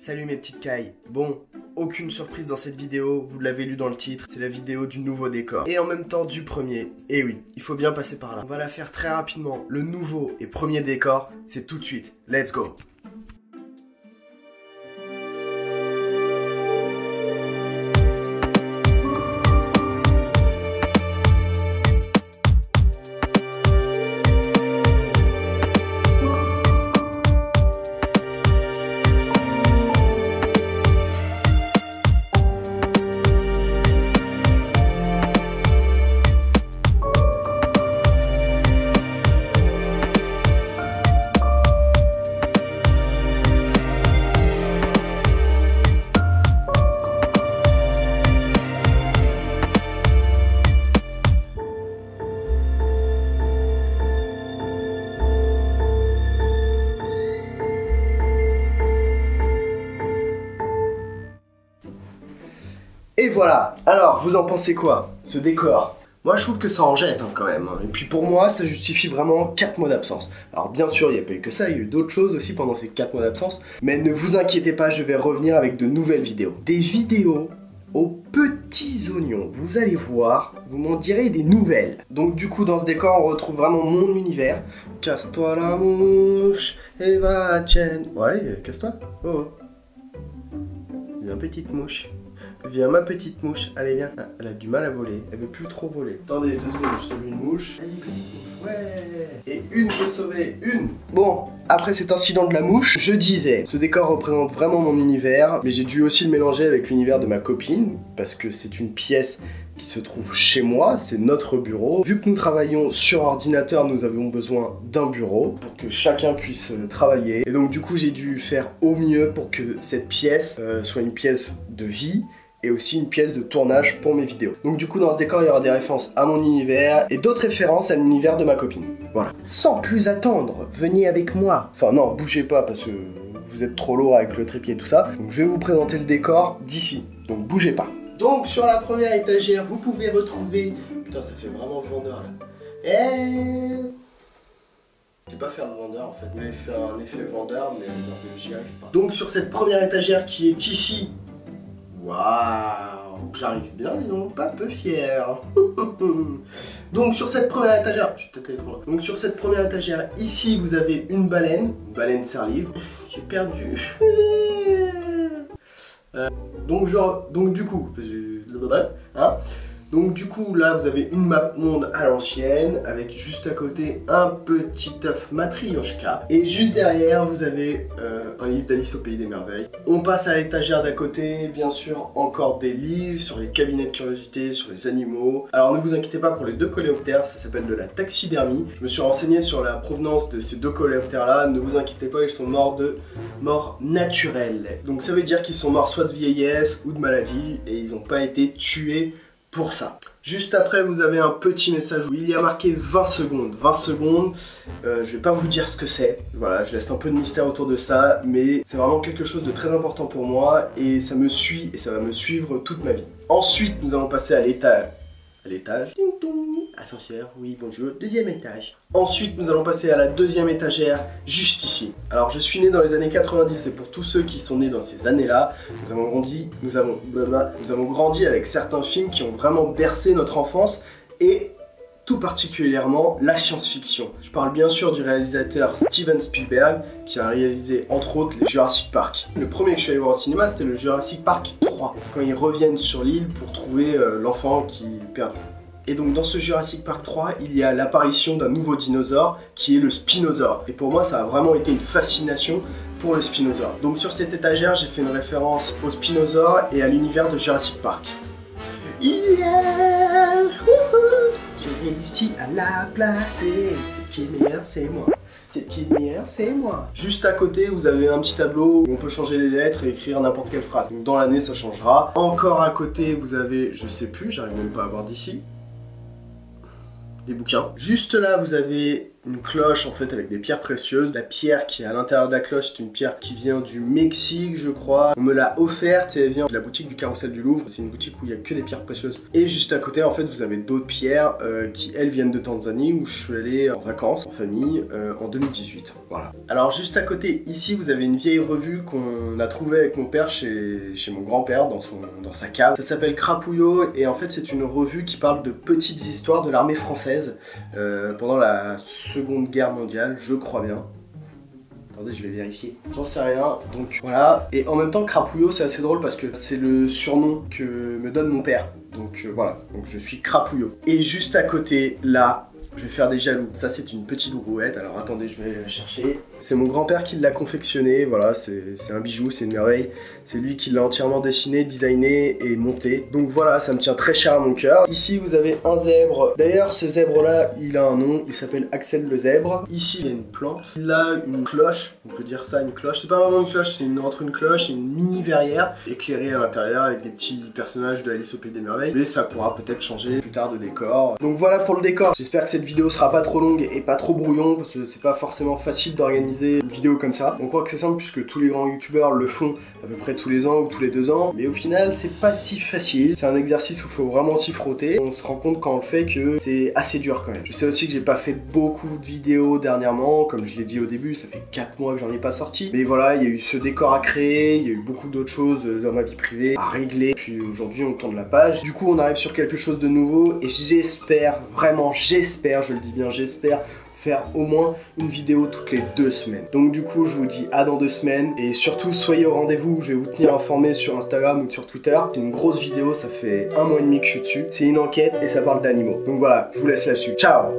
Salut mes petites cailles. Bon, aucune surprise dans cette vidéo, vous l'avez lu dans le titre, c'est la vidéo du nouveau décor. Et en même temps du premier. Et oui, il faut bien passer par là. On va la faire très rapidement. Le nouveau et premier décor, c'est tout de suite. Let's go! Et voilà, alors vous en pensez quoi, ce décor? Moi je trouve que ça en jette quand même, et puis pour moi ça justifie vraiment 4 mois d'absence. Alors bien sûr il n'y a pas eu que ça, il y a eu d'autres choses aussi pendant ces 4 mois d'absence, mais ne vous inquiétez pas, je vais revenir avec de nouvelles vidéos. Des vidéos aux petits oignons, vous allez voir, vous m'en direz des nouvelles. Donc du coup dans ce décor on retrouve vraiment mon univers. Casse-toi la mouche, et va tienne. Bon allez, casse-toi. Oh. Viens petite mouche. Viens ma petite mouche, allez viens. Ah, elle a du mal à voler, elle veut plus trop voler. Attendez 2 secondes, je sauve une mouche. Vas-y petite mouche, ouais. Et une peut sauver, une. Bon, après cet incident de la mouche, je disais, ce décor représente vraiment mon univers, mais j'ai dû aussi le mélanger avec l'univers de ma copine, parce que c'est une pièce qui se trouve chez moi, c'est notre bureau. Vu que nous travaillons sur ordinateur, nous avions besoin d'un bureau pour que chacun puisse travailler. Et donc du coup, j'ai dû faire au mieux pour que cette pièce soit une pièce de vie, et aussi une pièce de tournage pour mes vidéos. Donc du coup dans ce décor il y aura des références à mon univers et d'autres références à l'univers de ma copine. Voilà. Sans plus attendre, venez avec moi. Enfin non, bougez pas parce que vous êtes trop lourd avec le trépied et tout ça. Donc je vais vous présenter le décor d'ici. Donc bougez pas. Donc sur la première étagère vous pouvez retrouver... Putain ça fait vraiment vendeur là. Je sais pas faire le vendeur en fait. Je vais faire un effet vendeur mais j'y arrive pas. Donc sur cette première étagère qui est ici, waouh, j'arrive bien, dis donc, pas peu fier. Donc sur cette première étagère, je suis peut-être allé trop loin. Donc sur cette première étagère, ici vous avez une baleine serre-livre. J'ai perdu. Donc du coup, hein, donc du coup là vous avez une map monde à l'ancienne avec juste à côté un petit œuf Matryoshka et juste derrière vous avez un livre d'Alice au Pays des Merveilles. On passe à l'étagère d'à côté, bien sûr encore des livres sur les cabinets de curiosité, sur les animaux. Alors ne vous inquiétez pas pour les 2 coléoptères, ça s'appelle de la taxidermie. Je me suis renseigné sur la provenance de ces 2 coléoptères là, ne vous inquiétez pas, ils sont morts de mort naturelle. Donc ça veut dire qu'ils sont morts soit de vieillesse ou de maladie et ils n'ont pas été tués pour ça. Juste après vous avez un petit message où il y a marqué 20 secondes. 20 secondes, je vais pas vous dire ce que c'est. Voilà, je laisse un peu de mystère autour de ça, mais c'est vraiment quelque chose de très important pour moi et ça me suit et ça va me suivre toute ma vie. Ensuite nous allons passer à l'étage. Ding dong. Ascenseur, oui bonjour, 2e étage. Ensuite nous allons passer à la 2e étagère, juste ici. Alors je suis né dans les années 90 et pour tous ceux qui sont nés dans ces années-là, nous avons grandi avec certains films qui ont vraiment bercé notre enfance et tout particulièrement la science-fiction. Je parle bien sûr du réalisateur Steven Spielberg qui a réalisé entre autres les Jurassic Park. Le premier que je suis allé voir au cinéma c'était le Jurassic Park 3, quand ils reviennent sur l'île pour trouver l'enfant qui est perdu. Et donc dans ce Jurassic Park 3, il y a l'apparition d'un nouveau dinosaure qui est le Spinosaure. Et pour moi ça a vraiment été une fascination pour le Spinosaure. Donc sur cette étagère j'ai fait une référence au Spinosaure et à l'univers de Jurassic Park. Yeah, j'ai réussi à la placer, c'est qui est meilleur, c'est moi. C'est qui est meilleur, c'est moi. Juste à côté, vous avez un petit tableau où on peut changer les lettres et écrire n'importe quelle phrase. Donc dans l'année, ça changera. Encore à côté, vous avez, je sais plus, j'arrive même pas à voir d'ici, des bouquins. Juste là, vous avez une cloche en fait avec des pierres précieuses. La pierre qui est à l'intérieur de la cloche, c'est une pierre qui vient du Mexique, je crois. On me l'a offerte et elle vient de la boutique du Carrousel du Louvre. C'est une boutique où il n'y a que des pierres précieuses. Et juste à côté, en fait, vous avez d'autres pierres qui, elles, viennent de Tanzanie, où je suis allé en vacances, en famille, en 2018. Voilà. Alors, juste à côté, ici, vous avez une vieille revue qu'on a trouvée avec mon père chez mon grand-père, dans sa cave. Ça s'appelle Crapouillot, et en fait, c'est une revue qui parle de petites histoires de l'armée française pendant la Seconde Guerre mondiale, je crois bien. Attendez, je vais vérifier. J'en sais rien, donc voilà. Et en même temps, Crapouillot, c'est assez drôle parce que c'est le surnom que me donne mon père. Donc voilà, donc je suis Crapouillot. Et juste à côté, là, je vais faire des jaloux. Ça, c'est une petite brouette. Alors attendez, je vais la chercher. C'est mon grand-père qui l'a confectionné. Voilà, c'est un bijou, c'est une merveille. C'est lui qui l'a entièrement dessiné, designé et monté. Donc voilà, ça me tient très cher à mon cœur. Ici, vous avez un zèbre. D'ailleurs, ce zèbre-là, il a un nom. Il s'appelle Axel le zèbre. Ici, il y a une plante. Il a une cloche. On peut dire ça, une cloche. C'est pas vraiment une cloche, c'est entre une cloche et une mini verrière éclairée à l'intérieur avec des petits personnages de Alice au Pays des Merveilles. Mais ça pourra peut-être changer plus tard de décor. Donc voilà pour le décor. J'espère que cette vidéo sera pas trop longue et pas trop brouillon parce que c'est pas forcément facile d'organiser une vidéo comme ça. On croit que c'est simple puisque tous les grands youtubeurs le font à peu près tous les ans ou tous les 2 ans, mais au final c'est pas si facile. C'est un exercice où il faut vraiment s'y frotter. On se rend compte quand on le fait que c'est assez dur quand même. Je sais aussi que j'ai pas fait beaucoup de vidéos dernièrement, comme je l'ai dit au début, ça fait 4 mois que j'en ai pas sorti. Mais voilà, il y a eu ce décor à créer, il y a eu beaucoup d'autres choses dans ma vie privée à régler. Puis aujourd'hui on tourne la page. Du coup on arrive sur quelque chose de nouveau et j'espère, vraiment j'espère, je le dis bien, j'espère faire au moins une vidéo toutes les 2 semaines. Donc du coup je vous dis à dans 2 semaines et surtout soyez au rendez-vous, je vais vous tenir informé sur Instagram ou sur Twitter. C'est une grosse vidéo, ça fait 1 mois et demi que je suis dessus. C'est une enquête et ça parle d'animaux. Donc voilà, je vous laisse là-dessus. Ciao!